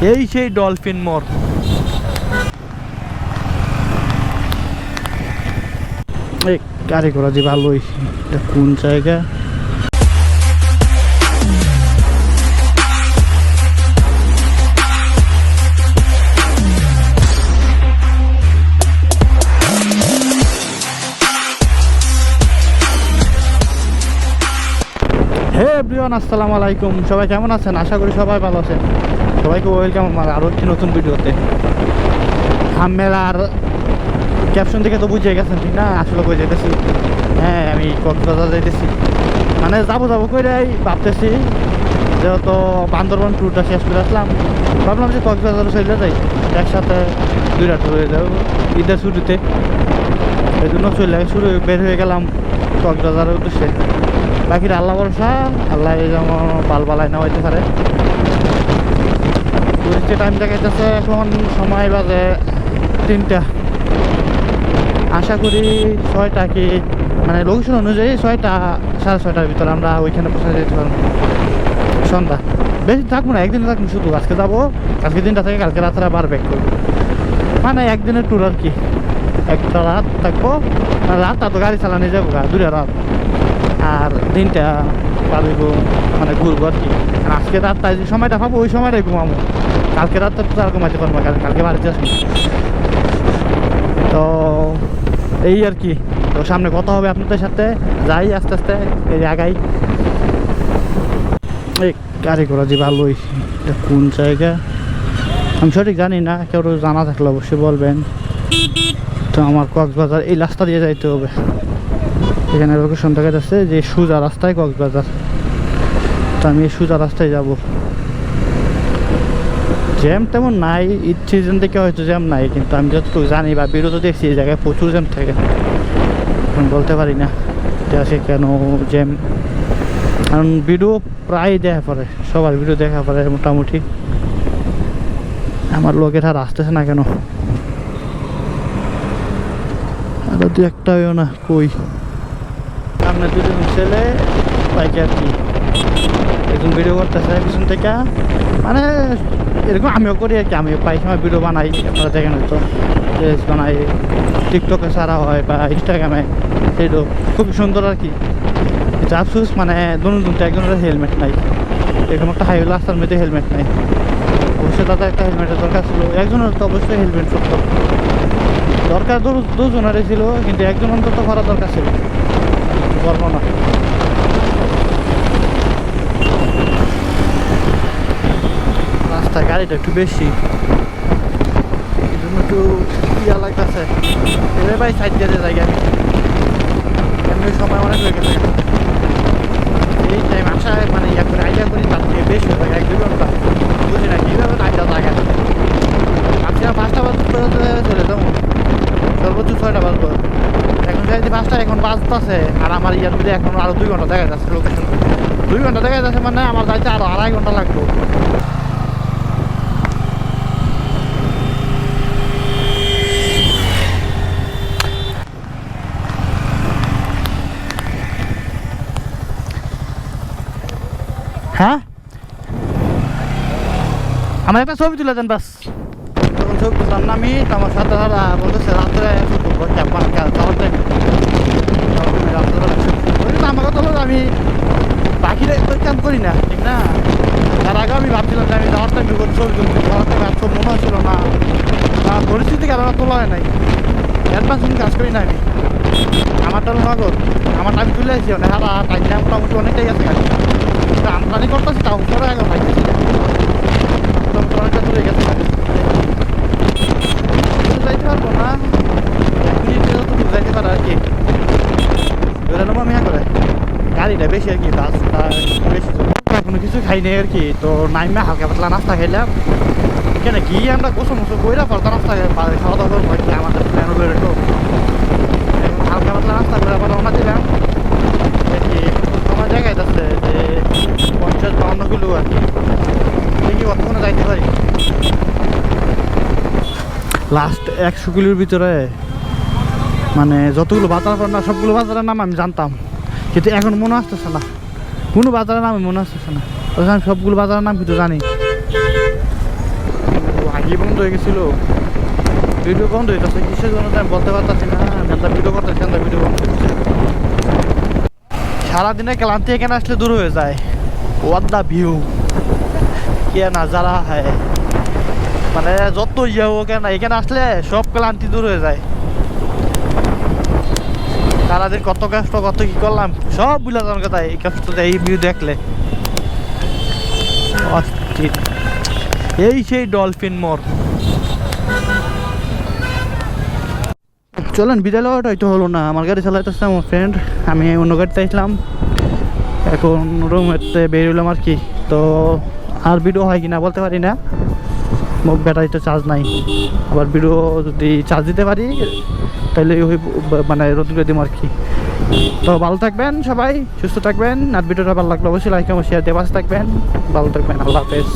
এই সেই ডলফিন মোড়। এই গাড়ি ঘোড়া যে ভালোই, এটা কোন জায়গা? হে এভরিওয়ান, আসসালামু আলাইকুম। সবাই কেমন আছেন? আশা করি সবাই ভালো আছেন। সবাইকে ওয়েলকাম আমার আরও একটি নতুন ভিডিওতে। থাম্বনেল আর ক্যাপশন থেকে তো বুঝে গেছেন, ঠিক না? আসলে কই যেতেছি, হ্যাঁ আমি কক্সবাজার যাইতেছি। মানে যাবো করেই ভাবতেছি, যেহেতু বান্দরবান ট্যুরটা শেষ করে আসলাম, ভাবলাম যে কক্সবাজারে চলে যাই, একসাথে দুইটা ট্যুর হয়ে যাবো ঈদের ছুটিতে। এই জন্য বের হয়ে গেলাম কক্সবাজারের উদ্দেশ্যে। বাকির আল্লাহ ভরসা, আল্লাহ যেমন বালাই না হইতে পারে। টুরিস্টের টাইম দেখাইতেছে এখন সময় বাজে 3টা। আশা করি 6টা কি মানে লোকেশন অনুযায়ী 6টা 6:30টার ভিতরে আমরা ওইখানে পৌঁছে যেতে পারবো। সন্ধ্যা বেশি থাকবো না, একদিনে থাকবো শুধু। আজকে যাবো, আজকে দিনটা থেকে কালকে রাত্রে আবার ব্যাক করবো। মানে একদিনের ট্যুর আর কি। একটা রাত থাকবো, রাতটা তো গাড়ি চালানো যাবো, 2টা রাত, আর দিনটা পারবো মানে ঘুরবো আর কি। আর আজকে রাতটা যে সময়টা পাবো ওই সময়টাই ঘুমাবো। কালকে রাতটা তো আর ঘুমাইতে পারবো, কালকে বাড়িতে আসবো। তো এই আর কি। তো সামনে কথা হবে আপনাদের সাথে, যাই আস্তে আস্তে এই আগাই। এই গাড়ি ঘোড়া যে ভালোই, এটা কোন জায়গা আমি সঠিক জানি না, কেউ জানা থাকলে অবশ্যই বলবেন। তো আমার কক্সবাজার এই রাস্তা দিয়ে যাইতে হবে। এখানে লোকেশন দেখা যাচ্ছে যে সোজা রাস্তায় কক্সবাজার। তো আমি এই সোজা রাস্তায় যাব। জ্যাম তেমন নাই, ঈদ সিজন থেকে হয়তো জ্যাম নাই, কিন্তু আমি যতটুকু জানি বা বিরত দেখছি এই জায়গায় প্রচুর জ্যাম থাকে। এখন বলতে পারি না আসে কেন জ্যাম, কারণ ভিডিও প্রায় দেখা পড়ে, সবার ভিডিও দেখা পড়ে মোটামুটি। আমার লোকের আর আসতেছে না কেন? আর দু একটা হইও না কই। সামনে দুজন ছেলে বাইকে আর কি একজন ভিডিও করতেছে পিছন থেকে। মানে এরকম আমিও করি আর কি, আমিও প্রায় সময় ভিডিও বানাই, আপনারা দেখেন হয়তো রিলস বানাই, টিকটকে ছাড়া হয় বা ইনস্টাগ্রামে। সেইটো খুবই সুন্দর আর কি। আফসোস মানে দুটো একজনের হেলমেট নাই, এরকম একটা হাইওয়ে রাস্তার মধ্যে হেলমেট নাই। অবশ্যই তাদের একটা হেলমেটের দরকার ছিল, একজনের তো অবশ্যই হেলমেট দরকার, দুজনেরই ছিল, কিন্তু একজন অন্তত করা দরকার ছিল, করবো না। রাস্তায় গাড়িটা একটু বেশি, এই জন্য একটু ইয়া লাগতেছে। এবার ভাই সাইড দিয়ে জায়গা এমনি সময় অনেক হয়ে গেছে। এই টাইম আসায় মানে ইয়া করে আইডিয়া করি, তার থেকে বেশি হয়ে যায় 1-2 ঘন্টা। বুঝি না কীভাবে আইডিয়া জায়গা ভাবছি না 5টা বাজতে চলে যাবো, সর্বোচ্চ 6টা বাজবো। এখন যাইতে 5টা, এখন বাজতেছে। আর আমার ইয়ার মধ্যে এখন আরো 2 ঘন্টা দেখা যাচ্ছে লোকেশন। 2 ঘন্টা দেখা যাচ্ছে মানে আমার যাইতে আরো 2.5 ঘন্টা লাগবে। হ্যাঁ, আমার একটা ছবি তুলে দেন বাস। তখন ছবি তুললাম না আমি, তো আমার সাথে বলতেছে রাত্রে আমাকে তো আমি বাকিরা কাম করি না, ঠিক না? তার আগে আমি ভাবছিলাম যে আমি যাওয়ার টাইম ছবি তুলছি, যাওয়ার টাইম আর সব মনে হচ্ছিল না, পরিস্থিতি কারণে তোলা হয় নাই। অ্যাডভান্স কাজ করি না আমি, আমারটা নগদ, আমারটা আমি তুলে আসছি। হ্যাঁ, টাইম মোটামুটি অনেকটাই আছে গাড়ি, আমদানি করতেছি, তাও করে আগে ভাইতেছি মোটামুটি অনেকটা দূরে গেছে। যাইতে পারবো না, 1 মিনিটে যতটুকু যাইতে পারে আর কি। ধরে নেবো আমি করে গাড়িটা বেশি আর কি, রাস্তা বেশি। কোনো কিছু খাই নেই আর কি। তো নাইমে হালকা পাতলা নাস্তা খাইলাম। এখানে গিয়ে আমরা গোসল মোসল কইরা পরতা নাস্তা খাওয়া দাওয়া করবো আর কি, আমাদের প্ল্যান হলো এরকম। হালকা পাতলা নাস্তা করে আবার রওনা দিলাম দেখি আমার জায়গায় যাচ্ছে যে 50-52 কিলো আর কি। দেখি কতক্ষণে যাইতে পারি। লাস্ট 100 কিলোর ভিতরে মানে যতগুলো বাজার করেন না, সবগুলো বাজারের নাম আমি জানতাম, কিন্তু এখন মনে আসতেছে না, কোনো বাজারের নাম মনে আসতেছে না। আমি সবগুলো বাজারের নাম কিন্তু জানি। হয়ে গেছিল, ভিডিও বন্ধ হইতেছে কিসের জন্য আমি বলতে পারতেছি না। আমি ভিডিও করতেছি, ভিডিও বন্ধ হচ্ছে। সারাদিনে ক্লান্তি এখানে আসলে দূর হয়ে যায়। হোয়াট দ্য ভিউ, কে নাজারা হ্যায়, মানে যত ইয়ে হোক না এখানে আসলে সব ক্লান্তি দূর হয়ে যায়। সারাদিন কত কষ্ট কত কি করলাম সব বুঝলাম আমার কথা এই কষ্ট এই ভিউ দেখলে। এই সেই ডলফিন মোড়। চলেন বিদায় লওয়াটা হয়তো হলো না, আমার গাড়ি চালাইতেছে আমার ফ্রেন্ড, আমি অন্য গাড়িতে আসলাম, এখন রুমেতে বেরোলাম আর কি। তো আর ভিডিও হয় কিনা বলতে পারি না, ব্যাটারিতে চার্জ নাই। আবার ভিডিও যদি চার্জ দিতে পারি তাহলে ওই মানে নতুন করে দিব আর কি। তো ভালো থাকবেন সবাই, সুস্থ থাকবেন, আর ভিডিওটা ভালো লাগলে অবশ্যই লাইক এবং শেয়ার দিয়ে পাশে থাকবেন। ভালো থাকবেন, আল্লাহ হাফেজ।